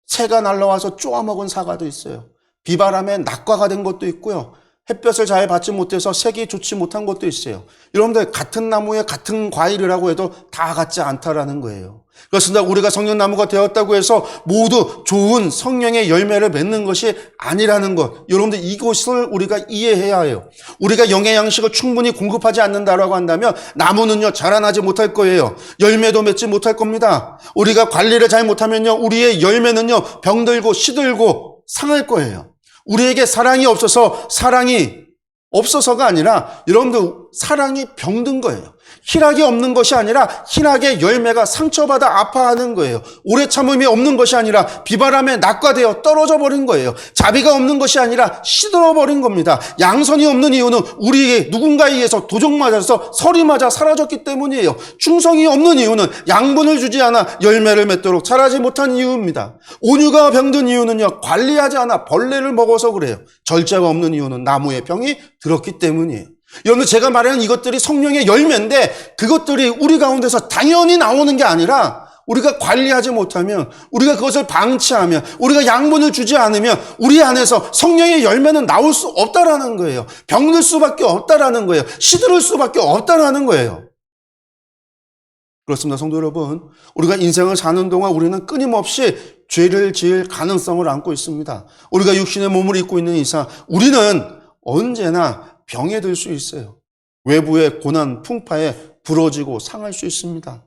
Speaker 1: 새가 날라와서 쪼아먹은 사과도 있어요. 비바람에 낙과가 된 것도 있고요, 햇볕을 잘 받지 못해서 색이 좋지 못한 것도 있어요. 여러분들, 같은 나무에 같은 과일이라고 해도 다 같지 않다라는 거예요. 그렇습니다. 우리가 성령나무가 되었다고 해서 모두 좋은 성령의 열매를 맺는 것이 아니라는 것. 여러분들, 이것을 우리가 이해해야 해요. 우리가 영의 양식을 충분히 공급하지 않는다라고 한다면 나무는요, 자라나지 못할 거예요. 열매도 맺지 못할 겁니다. 우리가 관리를 잘 못하면요, 우리의 열매는요, 병들고 시들고 상할 거예요. 우리에게 사랑이 없어서가 아니라 여러분들, 사랑이 병든 거예요. 희락이 없는 것이 아니라 희락의 열매가 상처받아 아파하는 거예요. 오래 참음이 없는 것이 아니라 비바람에 낙과되어 떨어져 버린 거예요. 자비가 없는 것이 아니라 시들어 버린 겁니다. 양선이 없는 이유는 우리에게 누군가에 의해서 도적 맞아서 설이 맞아 사라졌기 때문이에요. 충성이 없는 이유는 양분을 주지 않아 열매를 맺도록 자라지 못한 이유입니다. 온유가 병든 이유는요, 관리하지 않아 벌레를 먹어서 그래요. 절제가 없는 이유는 나무에 병이 들었기 때문이에요. 여러분, 제가 말하는 이것들이 성령의 열매인데 그것들이 우리 가운데서 당연히 나오는 게 아니라 우리가 관리하지 못하면, 우리가 그것을 방치하면, 우리가 양분을 주지 않으면 우리 안에서 성령의 열매는 나올 수 없다라는 거예요. 병들 수밖에 없다라는 거예요. 시들을 수밖에 없다라는 거예요. 그렇습니다. 성도 여러분, 우리가 인생을 사는 동안 우리는 끊임없이 죄를 지을 가능성을 안고 있습니다. 우리가 육신의 몸을 입고 있는 이상 우리는 언제나 병에 들 수 있어요. 외부의 고난, 풍파에 부러지고 상할 수 있습니다.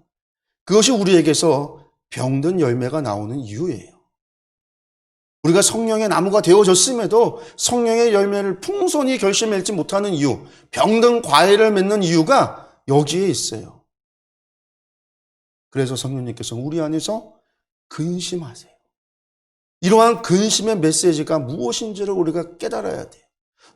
Speaker 1: 그것이 우리에게서 병든 열매가 나오는 이유예요. 우리가 성령의 나무가 되어졌음에도 성령의 열매를 풍성히 결실맺지 못하는 이유, 병든 과일을 맺는 이유가 여기에 있어요. 그래서 성령님께서 우리 안에서 근심하세요. 이러한 근심의 메시지가 무엇인지를 우리가 깨달아야 돼요.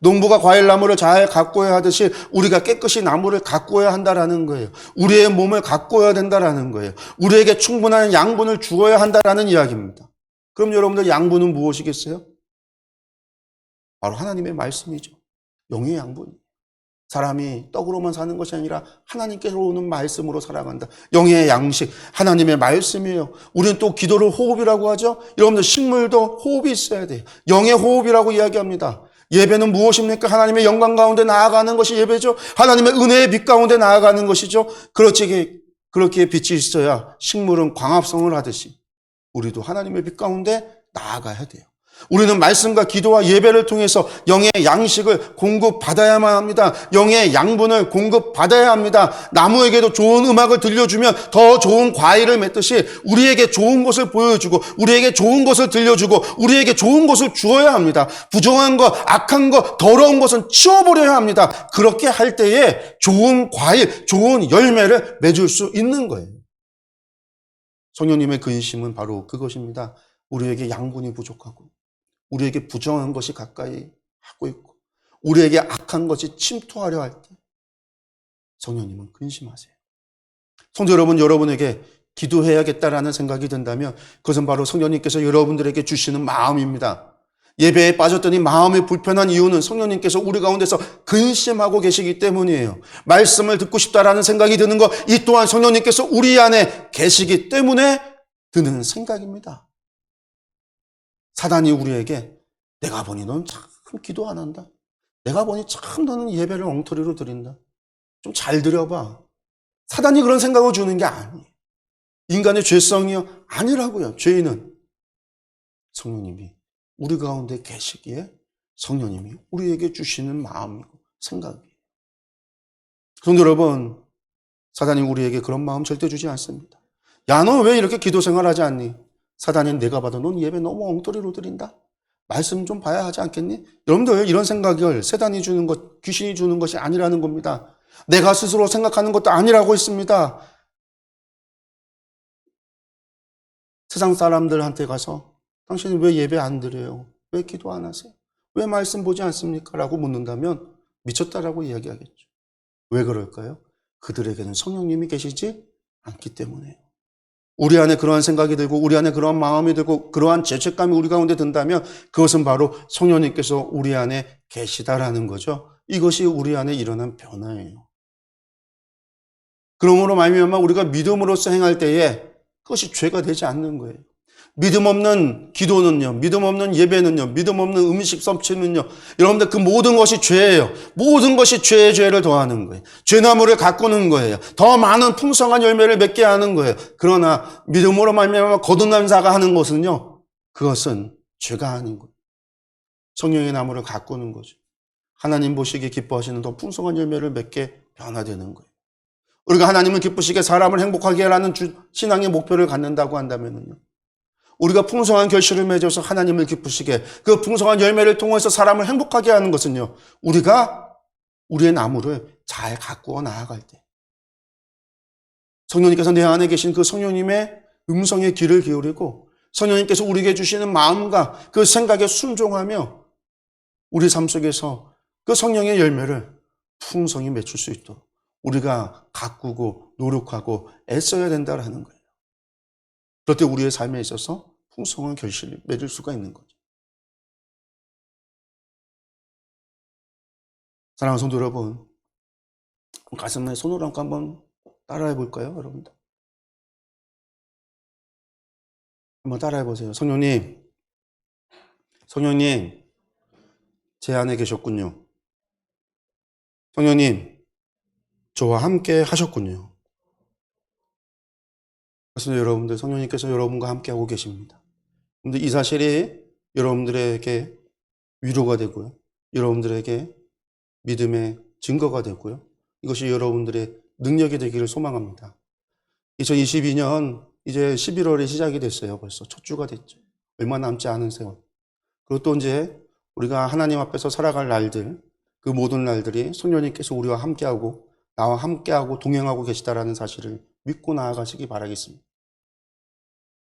Speaker 1: 농부가 과일나무를 잘 가꾸어야 하듯이 우리가 깨끗이 나무를 가꾸어야 한다라는 거예요. 우리의 몸을 가꾸어야 된다라는 거예요. 우리에게 충분한 양분을 주어야 한다라는 이야기입니다. 그럼 여러분들, 양분은 무엇이겠어요? 바로 하나님의 말씀이죠. 영의 양분. 사람이 떡으로만 사는 것이 아니라 하나님께서 오는 말씀으로 살아간다. 영의 양식, 하나님의 말씀이에요. 우리는 또 기도를 호흡이라고 하죠. 여러분들, 식물도 호흡이 있어야 돼요. 영의 호흡이라고 이야기합니다. 예배는 무엇입니까? 하나님의 영광 가운데 나아가는 것이 예배죠. 하나님의 은혜의 빛 가운데 나아가는 것이죠. 그렇게 빛이 있어야 식물은 광합성을 하듯이 우리도 하나님의 빛 가운데 나아가야 돼요. 우리는 말씀과 기도와 예배를 통해서 영의 양식을 공급받아야만 합니다. 영의 양분을 공급받아야 합니다. 나무에게도 좋은 음악을 들려주면 더 좋은 과일을 맺듯이 우리에게 좋은 것을 보여주고 우리에게 좋은 것을 들려주고 우리에게 좋은 것을 주어야 합니다. 부정한 것, 악한 것, 더러운 것은 치워버려야 합니다. 그렇게 할 때에 좋은 과일, 좋은 열매를 맺을 수 있는 거예요. 성령님의 근심은 바로 그것입니다. 우리에게 양분이 부족하고 우리에게 부정한 것이 가까이 하고 있고 우리에게 악한 것이 침투하려 할 때 성령님은 근심하세요. 성도 여러분, 여러분에게 기도해야겠다라는 생각이 든다면 그것은 바로 성령님께서 여러분들에게 주시는 마음입니다. 예배에 빠졌더니 마음이 불편한 이유는 성령님께서 우리 가운데서 근심하고 계시기 때문이에요. 말씀을 듣고 싶다라는 생각이 드는 것, 이 또한 성령님께서 우리 안에 계시기 때문에 드는 생각입니다. 사단이 우리에게 내가 보니 넌 참 기도 안 한다. 내가 보니 참 너는 예배를 엉터리로 드린다. 좀 잘 드려봐. 사단이 그런 생각을 주는 게 아니에요. 인간의 죄성이요? 아니라고요. 죄인은 성령님이 우리 가운데 계시기에 성령님이 우리에게 주시는 마음이고 생각이에요. 성도 여러분, 사단이 우리에게 그런 마음 절대 주지 않습니다. 야, 너 왜 이렇게 기도 생활하지 않니? 사단이 내가 봐도 넌 예배 너무 엉터리로 드린다. 말씀 좀 봐야 하지 않겠니? 여러분들 이런 생각을 세단이 주는 것, 귀신이 주는 것이 아니라는 겁니다. 내가 스스로 생각하는 것도 아니라고 했습니다. 세상 사람들한테 가서 당신은 왜 예배 안 드려요? 왜 기도 안 하세요? 왜 말씀 보지 않습니까? 라고 묻는다면 미쳤다라고 이야기하겠죠. 왜 그럴까요? 그들에게는 성령님이 계시지 않기 때문에요. 우리 안에 그러한 생각이 들고 우리 안에 그러한 마음이 들고 그러한 죄책감이 우리 가운데 든다면 그것은 바로 성령님께서 우리 안에 계시다라는 거죠. 이것이 우리 안에 일어난 변화예요. 그러므로 말미암아 우리가 믿음으로써 행할 때에 그것이 죄가 되지 않는 거예요. 믿음 없는 기도는요, 믿음 없는 예배는요, 믿음 없는 음식 섭취는요, 여러분들 그 모든 것이 죄예요. 모든 것이 죄의 죄를 더하는 거예요. 죄나무를 가꾸는 거예요. 더 많은 풍성한 열매를 맺게 하는 거예요. 그러나 믿음으로 말미암아 거듭난 자가 하는 것은요, 그것은 죄가 아닌 거예요. 성령의 나무를 가꾸는 거죠. 하나님 보시기에 기뻐하시는 더 풍성한 열매를 맺게 변화되는 거예요. 우리가 하나님을 기쁘시게 사람을 행복하게 하라는 신앙의 목표를 갖는다고 한다면요, 우리가 풍성한 결실을 맺어서 하나님을 기쁘시게 그 풍성한 열매를 통해서 사람을 행복하게 하는 것은요, 우리가 우리의 나무를 잘 가꾸어 나아갈 때 성령님께서 내 안에 계신 그 성령님의 음성에 귀를 기울이고 성령님께서 우리에게 주시는 마음과 그 생각에 순종하며 우리 삶 속에서 그 성령의 열매를 풍성히 맺을 수 있도록 우리가 가꾸고 노력하고 애써야 된다는 거예요. 그럴 때 우리의 삶에 있어서 풍성한 결실을 맺을 수가 있는 거죠. 사랑하는 성도 여러분, 가슴에 손을 얹고 한번 따라해 볼까요, 여러분들? 한번 따라해 보세요. 성령님, 성령님, 제 안에 계셨군요. 성령님, 저와 함께 하셨군요. 그래서 여러분들, 성령님께서 여러분과 함께 하고 계십니다. 근데 이 사실이 여러분들에게 위로가 되고요. 여러분들에게 믿음의 증거가 되고요. 이것이 여러분들의 능력이 되기를 소망합니다. 2022년 이제 11월이 시작이 됐어요. 벌써 첫 주가 됐죠. 얼마 남지 않은 세월. 그리고 또 이제 우리가 하나님 앞에서 살아갈 날들, 그 모든 날들이 성령님께서 우리와 함께하고 나와 함께하고 동행하고 계시다라는 사실을 믿고 나아가시기 바라겠습니다.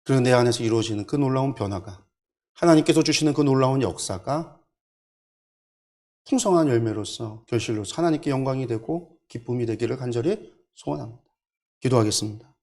Speaker 1: 그리고 내 안에서 이루어지는 그 놀라운 변화가, 하나님께서 주시는 그 놀라운 역사가 풍성한 열매로서 결실로서 하나님께 영광이 되고 기쁨이 되기를 간절히 소원합니다. 기도하겠습니다.